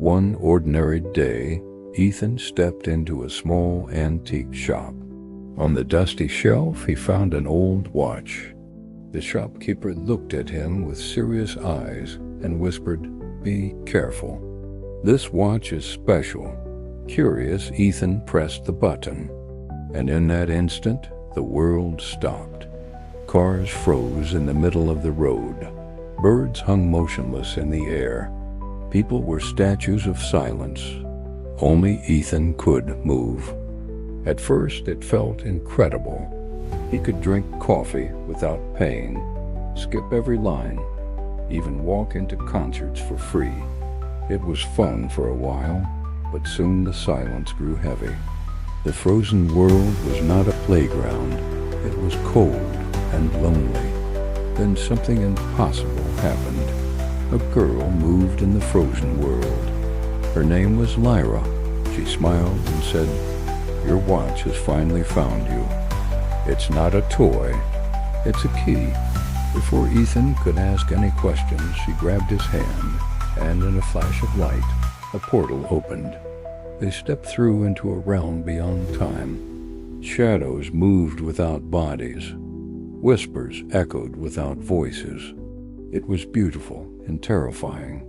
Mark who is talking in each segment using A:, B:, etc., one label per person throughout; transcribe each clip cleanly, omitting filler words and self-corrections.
A: One ordinary day, Ethan stepped into a small antique shop. On the dusty shelf, he found an old watch. The shopkeeper looked at him with serious eyes and whispered, "Be careful. This watch is special." Curious, Ethan pressed the button, and in that instant, the world stopped. Cars froze in the middle of the road. Birds hung motionless in the air. People were statues of silence. Only Ethan could move. At first, it felt incredible. He could drink coffee without paying, skip every line, even walk into concerts for free. It was fun for a while, but soon the silence grew heavy. The frozen world was not a playground. It was cold and lonely. Then something impossible happened. A girl moved in the frozen world. Her name was Lyra. She smiled and said, "Your watch has finally found you. It's not a toy, it's a key." Before Ethan could ask any questions, she grabbed his hand, and in a flash of light, a portal opened. They stepped through into a realm beyond time. Shadows moved without bodies. Whispers echoed without voices. It was beautiful and terrifying.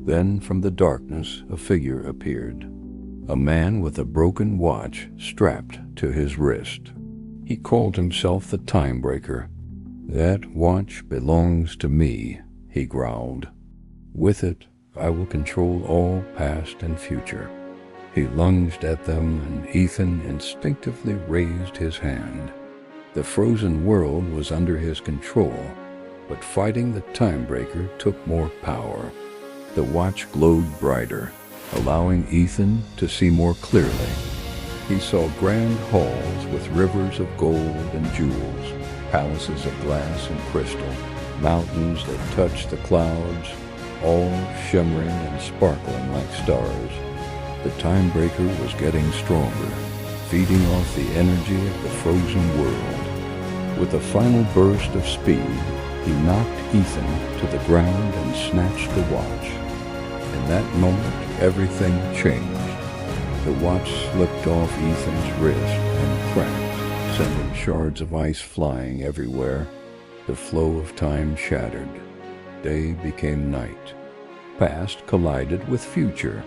A: Then from the darkness, a figure appeared. A man with a broken watch strapped to his wrist. He called himself the Timebreaker. "That watch belongs to me," he growled. "With it, I will control all past and future." He lunged at them, and Ethan instinctively raised his hand. The frozen world was under his control, but fighting the Timebreaker took more power. The watch glowed brighter, allowing Ethan to see more clearly. He saw grand halls with rivers of gold and jewels, palaces of glass and crystal, mountains that touched the clouds, all shimmering and sparkling like stars. The Timebreaker was getting stronger, feeding off the energy of the frozen world. With a final burst of speed, he knocked Ethan to the ground and snatched the watch. In that moment, everything changed. The watch slipped off Ethan's wrist and cracked, sending shards of ice flying everywhere. The flow of time shattered. Day became night. Past collided with future.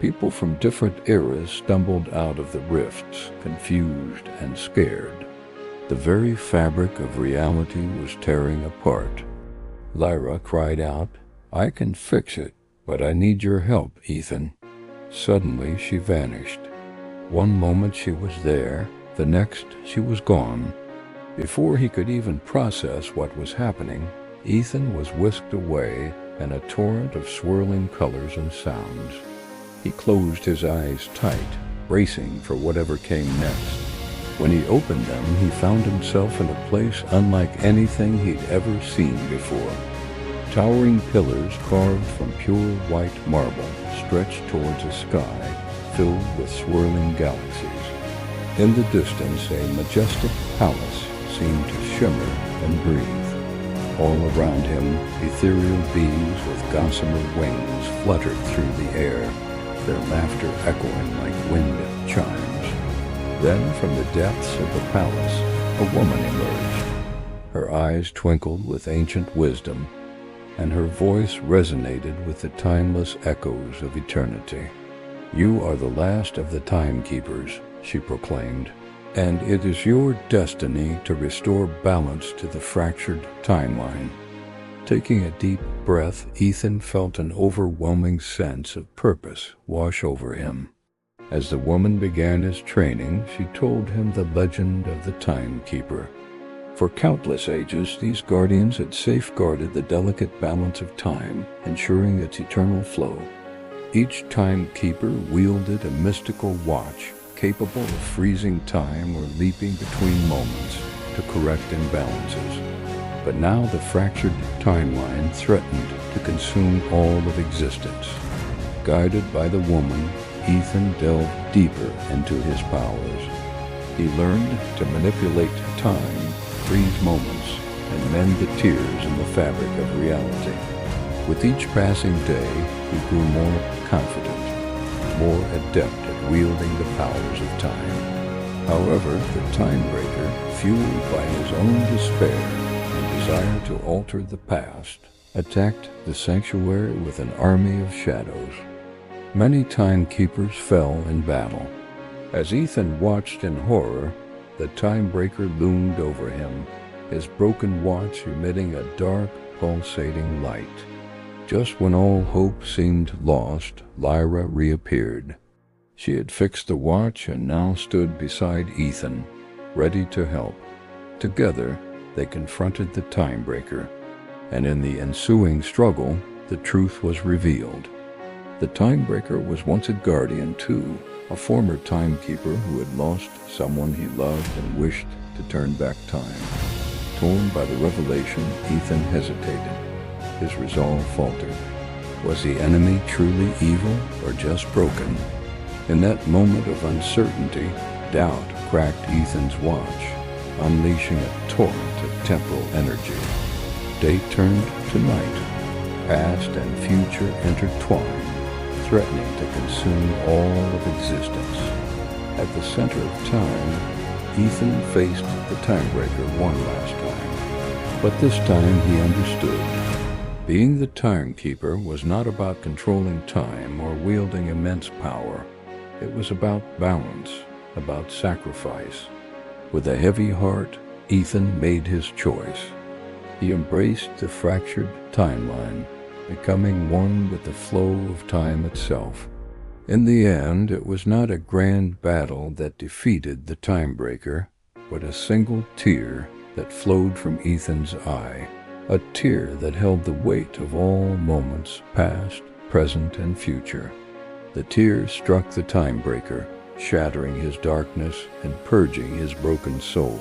A: People from different eras stumbled out of the rifts, confused and scared. The very fabric of reality was tearing apart. Lyra cried out, "I can fix it, but I need your help, Ethan." Suddenly she vanished. One moment she was there, the next she was gone. Before he could even process what was happening, Ethan was whisked away in a torrent of swirling colors and sounds. He closed his eyes tight, bracing for whatever came next. When he opened them, he found himself in a place unlike anything he'd ever seen before. Towering pillars carved from pure white marble stretched towards a sky filled with swirling galaxies. In the distance, a majestic palace seemed to shimmer and breathe. All around him, ethereal beings with gossamer wings fluttered through the air, their laughter echoing like wind chimes. Then, from the depths of the palace, a woman emerged. Her eyes twinkled with ancient wisdom, and her voice resonated with the timeless echoes of eternity. "You are the last of the Timekeepers," she proclaimed, "and it is your destiny to restore balance to the fractured timeline." Taking a deep breath, Ethan felt an overwhelming sense of purpose wash over him. As the woman began his training, she told him the legend of the Timekeeper. For countless ages, these guardians had safeguarded the delicate balance of time, ensuring its eternal flow. Each Timekeeper wielded a mystical watch, capable of freezing time or leaping between moments to correct imbalances. But now the fractured timeline threatened to consume all of existence. Guided by the woman, Ethan delved deeper into his powers. He learned to manipulate time, freeze moments, and mend the tears in the fabric of reality. With each passing day, he grew more confident, more adept at wielding the powers of time. However, the Timebreaker, fueled by his own despair and desire to alter the past, attacked the sanctuary with an army of shadows. Many Timekeepers fell in battle. As Ethan watched in horror, the Timebreaker loomed over him, his broken watch emitting a dark, pulsating light. Just when all hope seemed lost, Lyra reappeared. She had fixed the watch and now stood beside Ethan, ready to help. Together, they confronted the Timebreaker, and in the ensuing struggle, the truth was revealed. The Timebreaker was once a guardian too, a former Timekeeper who had lost someone he loved and wished to turn back time. Torn by the revelation, Ethan hesitated. His resolve faltered. Was the enemy truly evil or just broken? In that moment of uncertainty, doubt cracked Ethan's watch, unleashing a torrent of temporal energy. Day turned to night, past and future intertwined, threatening to consume all of existence. At the center of time, Ethan faced the Timebreaker one last time. But this time he understood. Being the Timekeeper was not about controlling time or wielding immense power. It was about balance, about sacrifice. With a heavy heart, Ethan made his choice. He embraced the fractured timeline, becoming one with the flow of time itself. In the end, it was not a grand battle that defeated the Timebreaker, but a single tear that flowed from Ethan's eye, a tear that held the weight of all moments, past, present, and future. The tear struck the Timebreaker, shattering his darkness and purging his broken soul.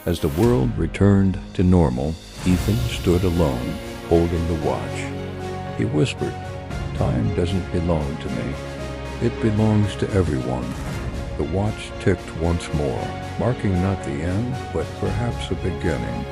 A: As the world returned to normal, Ethan stood alone, holding the watch. He whispered, "Time doesn't belong to me. It belongs to everyone." The watch ticked once more, marking not the end, but perhaps a beginning.